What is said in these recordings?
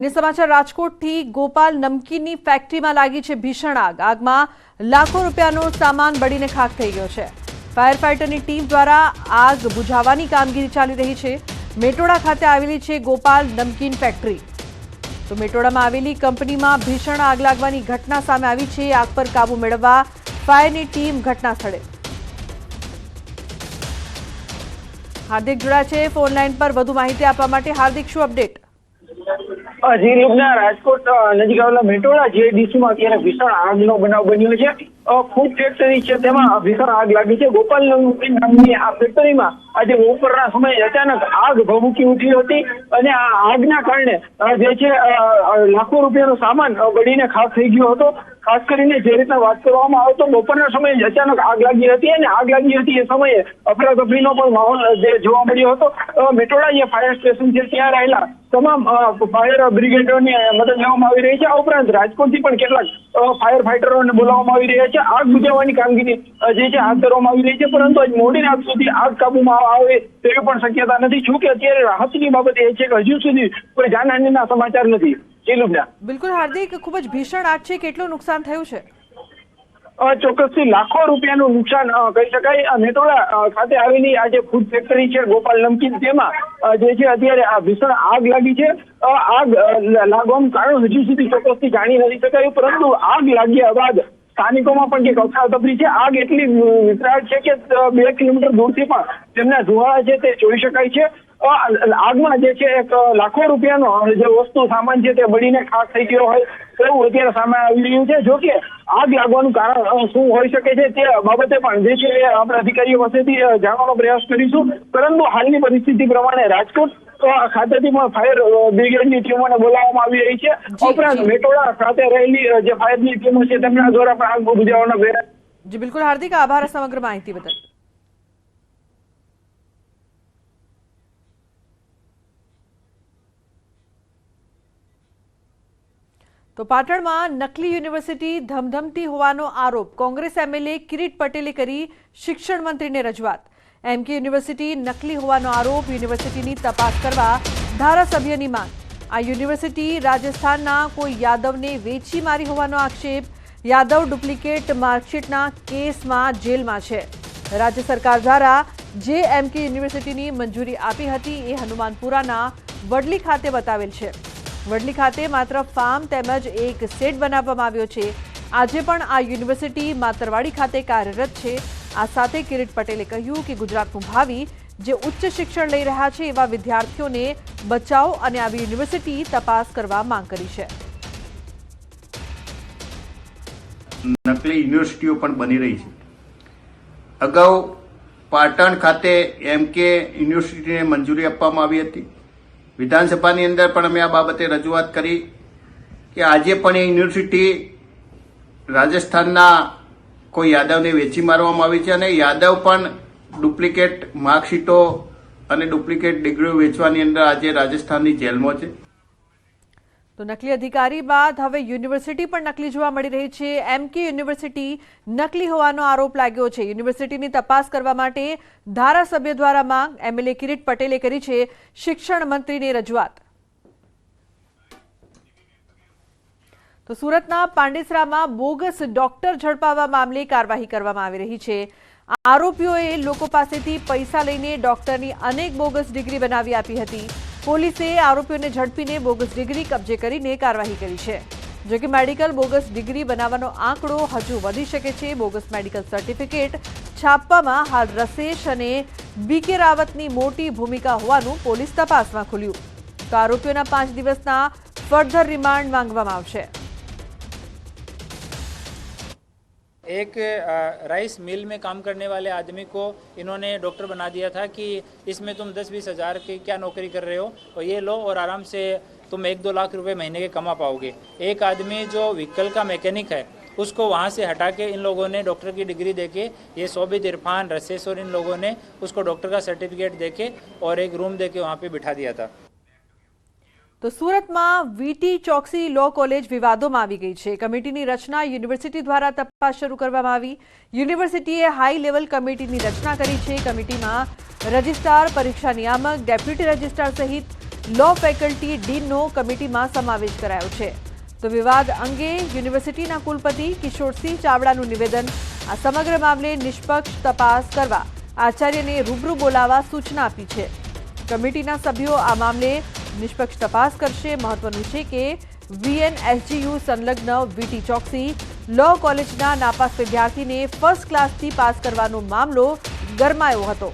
समाचार રાજકોટથી ગોપાલ નમકીનની ફેક્ટરીમાં લાગી છે ભીષણ આગ। આગમાં લાખો રૂપિયાનો સામાન બળીને ખાખ થઈ ગયો છે। ફાયર ફાઇટરની ટીમ દ્વારા આગ બુઝાવવાની કામગીરી ચાલી રહી છે। મેટોડા ખાતે આવેલી છે ગોપાલ નમકીન ફેક્ટરી। તો મેટોડામાં આવેલી કંપનીમાં ભીષણ આગ લાગવાની ઘટના સામે આવી છે। આગ પર કાબુ મેળવવા ફાયરની ટીમ ઘટના સ્થળે। હાર્દિક જોડા છે ફોન લાઈન પર વધુ માહિતી આપવા માટે। હાર્દિક, શું અપડેટ? જી લુબના રાજકોટ નજીક આવેલા મેટોડા જેડીસીમાં અત્યારે ભીષણ આગનો બનાવ બન્યો છે। ફૂડ ફેક્ટરી છે તેમાં ભીષણ આગ લાગી છે। ગોપાલ નમકીન નામની આ ફેક્ટરીમાં આજે બપોરના સમયે અચાનક આગ ભભૂકી ઉઠી હતી અને આ આગના કારણે જે છે લાખો રૂપિયાનો સામાન બળીને ખાખ થઈ ગયો હતો। ખાસ કરીને જે રીતના વાત કરવામાં આવે તો બપોરના સમયે અચાનક આગ લાગી હતી અને આગ લાગી હતી એ સમયે અફરાતફરીનો પણ માહોલ જે જોવા મળ્યો હતો। મેટોડા જે ફાયર સ્ટેશન છે ત્યાં રહેલા તમામ ફાયર બ્રિગેડોની મદદ લેવામાં આવી રહી છે। આ ઉપરાંત રાજકોટથી પણ કેટલાક ફાયર ફાઇટરોને બોલાવવામાં આવી રહ્યા છે। આગ બુઝાવવાની કામગીરી જે છે હાથ ધરવામાં આવી રહી છે, પરંતુ આજ મોડી રાત સુધી આગ કાબુમાં આવે તેવી પણ શક્યતા નથી। જો કે અત્યારે રાહતની બાબત એ છે કે હજુ સુધી કોઈ જાનહાનિના સમાચાર નથી। બિલકુલ હાર્દિક, ખૂબ જ ભીષણ આગ છે, કેટલું નુકસાન થયું છે? ચોક્કસથી લાખો રૂપિયાનું નુકસાન કહી શકાય। મેટોડા ખાતે આવેલી આ જે ફૂડ ફેક્ટરી છે ગોપાલ નમકીન, તેમાં જે છે અત્યારે આ ભીષણ આગ લાગી છે। આગ લાગવાનું કારણ હજુ સુધી ચોક્કસથી જાણી નથી શકાયું, પરંતુ આગ લાગ્યા બાદ સ્થાનિકોમાં પણ કંઈક અફરાતફરી છે। આગ એટલી વિકરાળ છે કે 2 કિલોમીટર દૂરથી પણ તેમના ધુવાળા છે તે જોઈ શકાય છે। આગમાં જે છે એક લાખો રૂપિયાનો જે વસ્તુ સામાન છે તે બળીને ખાખ થઈ ગયો હોય તેવું અત્યારે સામે આવી રહ્યું છે। જો કે આગ લાગવાનું કારણ શું હોઈ શકે છે તે બાબતે પણ જે છે આપણે અધિકારીઓ પાસેથી જાણવાનો પ્રયાસ કરીશું, પરંતુ હાલની પરિસ્થિતિ પ્રમાણે રાજકોટ ખાતેથી પણ ફાયર બ્રિગેડની ટીમોને બોલાવવામાં આવી રહી છે। ઉપરાંત મેટોડા ખાતે રહેલી જે ફાયરની ટીમો છે તેમના દ્વારા પણ આગ બુઝાવવાનો પ્રયાસ। જી બિલકુલ હાર્દિક, આભાર સમગ્ર માહિતી બદલ। તો પાટણમાં નકલી યુનિવર્સિટી ધમધમતી હોવાનો આરોપ કોંગ્રેસ એમએલએ કિરીટ પટેલે કરી શિક્ષણ મંત્રીને રજૂઆત। એમકે યુનિવર્સિટી નકલી હોવાનો આરોપ, યુનિવર્સિટીની તપાસ કરવા ધારાસભ્યની માંગ। આ યુનિવર્સિટી રાજસ્થાનના કોઈ યાદવને વેચી મારી હોવાનો આક્ષેપ। યાદવ ડુપ્લિકેટ માર્કશીટના કેસમાં જેલમાં છે। રાજ્ય સરકાર દ્વારા જે એમકે યુનિવર્સિટીની મંજૂરી આપી હતી એ હનુમાનપુરાના વડલી ખાતે બતાવેલ છે। વડલી ખાતે માત્ર ફાર્મ તેમજ એક સેટ બનાવવામાં આવ્યો છે। આજે પણ આ યુનિવર્સિટી માતરવાડી ખાતે કાર્યરત છે। આ સાથે કિરીટ પટેલે કહ્યું કે ગુજરાતનું ભાવિ જે ઉચ્ચ શિક્ષણ લઈ રહ્યા છે એવા વિદ્યાર્થીઓને બચાવો અને આવી યુનિવર્સિટી તપાસ કરવા માંગ કરી છે। નકલી યુનિવર્સિટીઓ પણ બની રહી છે। અગાઉ પાટણ ખાતે એમકે યુનિવર્સિટીને મંજૂરી આપવામાં આવી હતી। વિધાનસભાની અંદર પણ અમે આ બાબતે રજૂઆત કરી કે આજે પણ એ યુનિવર્સિટી રાજસ્થાનના કોઈ યાદવને વેચી મારવામાં આવી છે અને યાદવ પણ ડુપ્લિકેટ માર્કશીટો અને ડુપ્લિકેટ ડિગ્રીઓ વેચવાની અંદર આજે રાજસ્થાનની જેલમાં છે। તો નકલી અધિકારી બાદ હવે યુનિવર્સિટી પણ નકલી જોવા મળી રહી છે। એમકે યુનિવર્સિટી નકલી હોવાનો આરોપ લાગ્યો છે। યુનિવર્સિટીની તપાસ કરવા માટે ધારાસભ્ય દ્વારા માંગ, એમએલએ કિરીટ પટેલે કરી છે શિક્ષણ મંત્રીને રજૂઆત। તો સુરતના પાંડેસરામાં બોગસ ડોક્ટર ઝડપાવવા મામલે કાર્યવાહી કરવામાં આવી રહી છે। આરોપીઓએ લોકો પાસેથી પૈસા લઈને ડોક્ટરની અનેક બોગસ ડિગ્રી બનાવી આપી હતી। પોલીસે આરોપીઓને ઝડપીને બોગસ ડિગ્રી કબજે કરીને કાર્યવાહી કરી છે। જો કે મેડિકલ બોગસ ડિગ્રી બનાવવાનો આંકડો હજુ વધી શકે છે। બોગસ મેડિકલ સર્ટિફિકેટ છાપવામાં હાલ રસેશ અને બીકે રાવતની મોટી ભૂમિકા હોવાનું પોલીસ તપાસમાં ખુલ્યું। તો આરોપીઓના 5 દિવસના ફર્ધર રિમાન્ડ માંગવામાં આવશે। एक राइस मिल में काम करने वाले आदमी को इन्होंने डॉक्टर बना दिया था कि इसमें तुम 10-20 हज़ार की क्या नौकरी कर रहे हो और ये लो और आराम से तुम 1-2 लाख रुपए महीने के कमा पाओगे। एक आदमी जो व्हीकल का मैकेनिक है उसको वहाँ से हटा के इन लोगों ने डॉक्टर की डिग्री देके, ये सोबित इरफान रसेस और इन लोगों ने उसको डॉक्टर का सर्टिफिकेट देके और एक रूम देके वहाँ पे बिठा दिया था। તો સુરતમાં વીટી ચોકસી લો કોલેજ વિવાદોમાં આવી ગઈ છે। કમિટીની રચના યુનિવર્સિટી દ્વારા તપાસ શરૂ કરવામાં આવી। યુનિવર્સિટીએ હાઈ લેવલ કમિટીની રચના કરી છે। કમિટીમાં રજિસ્ટ્રાર, પરીક્ષા નિયામક, ડેપ્યુટી રજિસ્ટ્રાર સહિત લો ફેકલ્ટી ડીનનો કમિટીમાં સમાવેશ કરાયો છે. તો વિવાદ અંગે યુનિવર્સિટીના કુલપતિ કિશોરસિંહ ચાવડાનું નિવેદન. આ સમગ્ર મામલે નિષ્પક્ષ તપાસ કરવા આચાર્યને રૂબરૂ બોલાવવા સૂચના આપી છે. કમિટીના સભ્યો આ મામલે નિષ્પક્ષ તપાસ કરશે. મહત્વનું છે કે VNSGU સંલગ્ન VT ચોકસી લો કોલેજના નાપાસ વિદ્યાર્થીને ફર્સ્ટ ક્લાસથી પાસ કરવાનો મામલો ગરમાયો હતો.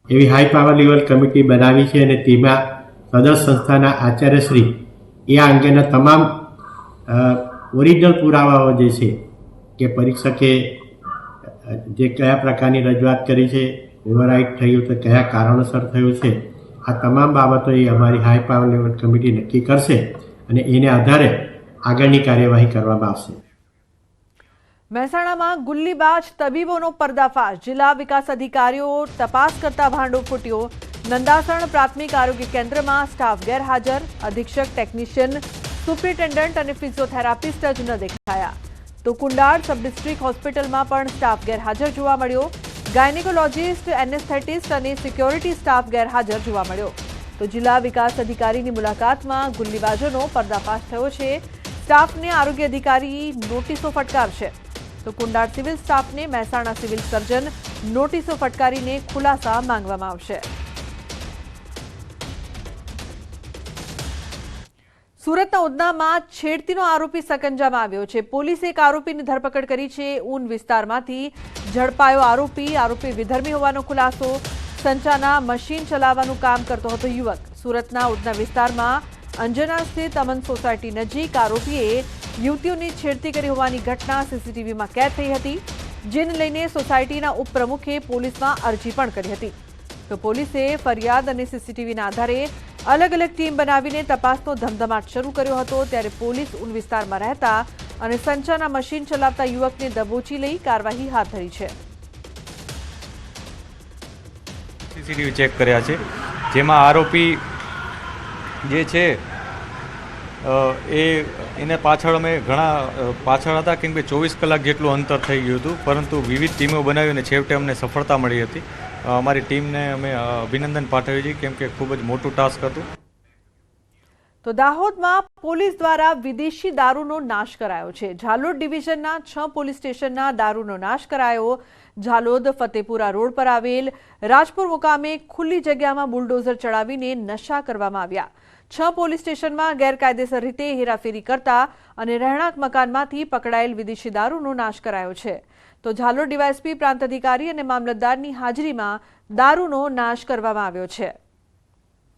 એવી હાઈ પાવર લેવલ કમિટી બનાવી છે અને તેમાં સદર સંસ્થાના આચાર્યશ્રી એ આ અંગેના તમામ ઓરિજિનલ પુરાવાઓ જે છે કે પરીક્ષકે જે કયા પ્રકારની રજૂઆત કરી છે, ઓવરરાઇટ થયું તો કયા કારણોસર થયું છે, આ તમામ બાબતો એ અમારી હાઈ પાવર લેવલ કમિટી નક્કી કરશે અને એને આધારે આગળની કાર્યવાહી કરવામાં આવશે. મહેસાણામાં ગુલ્લીબાજ તબીબોનો પર્દાફાશ. જિલ્લા વિકાસ અધિકારીઓ તપાસ કરતા ભાંડો ફૂટ્યો. નંદાસણ પ્રાથમિક આરોગ્ય કેન્દ્રમાં સ્ટાફ ગેરહાજર. અધિક્ષક, ટેકનિશિયન, સુપ્રિન્ટેન્ડન્ટ અને ફિઝિયોથેરાપિસ્ટ જ ન દેખાયા. તો કુંડાળ સબ ડિસ્ટ્રિક્ટ હોસ્પિટલમાં પણ સ્ટાફ ગેરહાજર જોવા મળ્યો. ગાયનેકોલોજીસ્ટ, એનેસ્થેટિસ્ટ અને સિક્યોરિટી સ્ટાફ ગેરહાજર જોવા મળ્યો. તો જિલ્લા વિકાસ અધિકારીની મુલાકાતમાં ગુલ્લીબાજોનો પર્દાફાશ થયો છે. સ્ટાફને આરોગ્ય અધિકારી નોટિસો ફટકારશે. તો કુંડાળ સિવિલ સ્ટાફને મહેસાણા સિવિલ સર્જન નોટિસો ફટકારીને ખુલાસા માંગવામાં આવશે. સુરતના ઉધનામાં છેડતીનો આરોપી સકંજામાં આવ્યો છે. પોલીસે એક આરોપીની ધરપકડ કરી છે. ઊન વિસ્તારમાંથી ઝડપાયો આરોપી વિધર્મી હોવાનો ખુલાસો. સંચાના મશીન ચલાવવાનું કામ કરતો હતો યુવક. સુરતના ઉધના વિસ્તારમાં અંજના સ્થિત અમન સોસાયટી નજીક આરોપીએ યુવતીઓની છેડતી કરી હોવાની ઘટના સીસીટીવીમાં કેદ થઈ હતી, જેને લઈને સોસાયટીના ઉપપ્રમુખે પોલીસમાં અરજી પણ કરી હતી. તો પોલીસે ફરિયાદ અને સીસીટીવીના આધારે અલગ અલગ ટીમ બનાવીને તપાસનો ધમધમાટ શરૂ કર્યો હતો. ત્યારે પોલીસ ઊન વિસ્તારમાં રહેતા અને સંચાના મશીન ચલાવતા યુવકને દબોચી લઈ કાર્યવાહી હાથ ધરી છે. સીસીટીવી ચેક કર્યા છે, જેમાં આરોપી જે છે એને પાછળ અમે ઘણા પાછળ હતા, કેમ કે 24 કલાક જેટલું અંતર થઈ ગયું હતું, પરંતુ વિવિધ ટીમો બનાવી અને છેવટે અમને સફળતા મળી હતી. અમારી ટીમને અમે અભિનંદન પાઠવીએ છીએ, કેમ કે ખૂબ જ મોટું ટાસ્ક હતું. તો દાહોદમાં પોલીસ દ્વારા વિદેશી દારૂનો નાશ કરાયો છે. ઝાલોદ ડિવિઝનના 6 પોલીસ સ્ટેશનના દારૂનો નાશ કરાયો. ઝાલોદ ફતેપુરા રોડ પર આવેલ રાજપુર મુકામે ખુલ્લી જગ્યામાં બુલડોઝર ચડાવીને નશા કરવામાં આવ્યા. 6 પોલીસ સ્ટેશનમાં ગેરકાયદેસર રીતે હેરાફેરી કરતા અને રહેણાંક મકાનમાંથી પકડાયેલ વિદેશી દારૂનો નાશ કરાયો છે. તો ઝાલોદ ડીવાયએસપી, પ્રાંત અધિકારી અને મામલતદારની હાજરીમાં દારૂનો નાશ કરવામાં આવ્યો છે.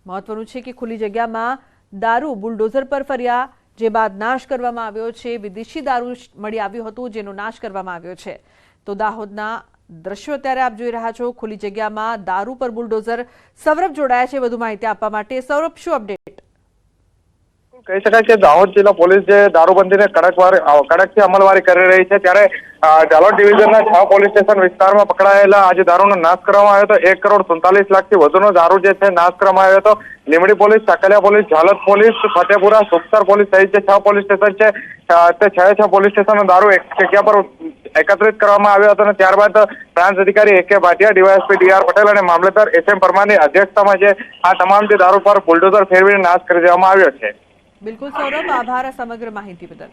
મહત્વનું છે કે ખુલ્લી જગ્યામાં દારૂ બુલડોઝર પર ફર્યા, જે બાદ નાશ કરવામાં આવ્યો છે. વિદેશી દારૂ મળી આવ્યું હતું, જેનો નાશ કરવામાં આવ્યો છે. તો દાહોદના દ્રશ્યો અત્યારે આપ જોઈ રહ્યા છો. ખુલ્લી જગ્યામાં દારૂ પર બુલડોઝર. સૌરભ જોડાયા છે વધુ માહિતી આપવા માટે. સૌરભ, શું અપડેટ? કહી શકાય કે દાહોદ જિલ્લા પોલીસ જે દારૂબંધીને કડકથી અમલવારી કરી રહી છે, ત્યારે ઝાલોદ ડિવિઝનના 6 પોલીસ સ્ટેશન વિસ્તારમાં પકડાયેલા આજે દારૂનો નાશ કરવામાં આવ્યો હતો. 1,47 લાખથી વધુનો દારૂ જે છે નાશ કરવામાં આવ્યો હતો. Limbdi police, Sakaliya police, Jhalod police, Fatepura, Sukhsar police સહિત જે 6 પોલીસ સ્ટેશન છે, તે 6 પોલીસ સ્ટેશનનો દારૂ એક જગ્યા પર એકત્રિત કરવામાં આવ્યો હતો. અને ત્યારબાદ પ્રાંત અધિકારી AK Bhatia, DYSP DR Patel અને મામલતદાર SM પરમારની અધ્યક્ષતામાં જે આ તમામ જે દારૂ પર બુલડોઝર ફેરવીને નાશ કરી દેવામાં આવ્યો છે. બિલકુલ સૌરભ, આભાર આ સમગ્ર માહિતી બદલ.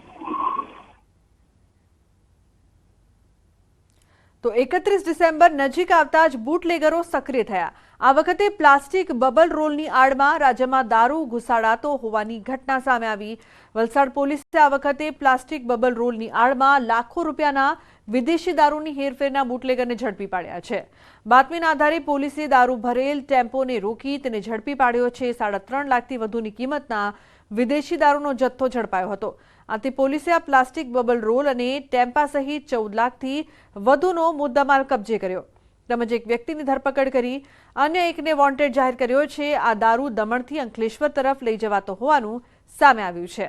તો 31 ડિસેમ્બર નજીક આવતા જ બુટલેગરો સક્રિય થયા. આ વખતે પ્લાસ્ટિક બબલ રોલની આડમાં રાજ્યમાં દારૂ ઘુસાડાતો હોવાની ઘટના સામે આવી. વલસાડ પોલીસે આ વખતે પ્લાસ્ટિક બબલ રોલની આડમાં લાખો રૂપિયાના વિદેશી દારૂની હેરફેરના બુટલેગરને ઝડપી પાડ્યા છે. બાતમીના આધારે પોલીસે દારૂ ભરેલ ટેમ્પોને રોકી તેને ઝડપી પાડ્યો છે. 3.5 લાખથી વધુની કિંમતના વિદેશી દારૂનો જથ્થો ઝડપાયો હતો. આથી પોલીસે આ પ્લાસ્ટિક બબલ રોલ અને ટેમ્પા સહિત 14 લાખથી વધુનો મુદ્દામાલ કબજે કર્યો. તેમજ એક વ્યક્તિની ધરપકડ કરી અન્ય એકને વોન્ટેડ જાહેર કર્યો છે. આ દારૂ દમણથી અંકલેશ્વર તરફ લઈ જવાતો હોવાનું સામે આવ્યું છે.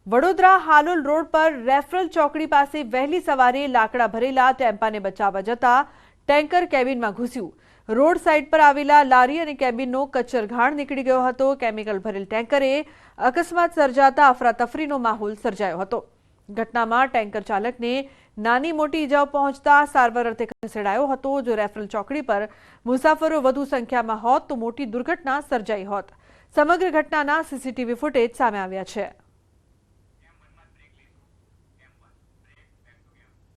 વડોદરા હાલોલ રોડ પર રેફરલ ચોકડી પાસે વહેલી સવારે લાકડા ભરેલા ટેમ્પાને બચાવવા જતા ટેન્કર કેબિનમાં ઘૂસ્યું. રોડ સાઇડ પર આવેલા લારી અને કેબિનનો કચરઘાણ નીકળી ગયો હતો. કેમિકલ ભરેલ ટેન્કરે અકસ્માત સર્જાતા અફરાતફરીનો માહોલ સર્જાયો હતો. ઘટનામાં ટેન્કર ચાલકને નાની મોટી ઇજાઓ પહોંચતા સારવાર અર્થે ખસેડાયો હતો. જો રેફરલ ચોકડી પર મુસાફરો વધુ સંખ્યામાં હોત તો મોટી દુર્ઘટના સર્જાઈ હોત. સમગ્ર ઘટનાના સીસીટીવી ફૂટેજ સામે આવ્યા છે.